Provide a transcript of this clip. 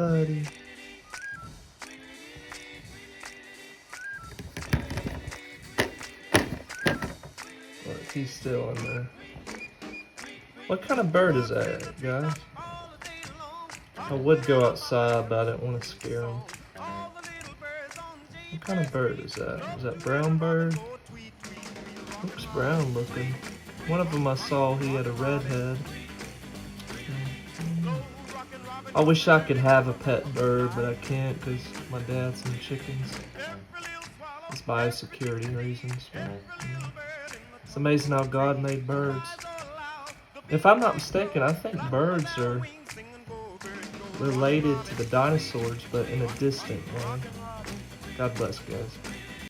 Buddy. Look, he's still in there. What kind of bird is that, guys? I would go outside, but I didn't want to scare him. What kind of bird is that? Is that brown bird? Looks brown looking. One of them I saw, he had a red head. I wish I could have a pet bird, but I can't because my dad's some chickens. It's biosecurity reasons. But, it's amazing how God made birds. If I'm not mistaken, I think birds are related to the dinosaurs, but in a distant way. God bless, guys.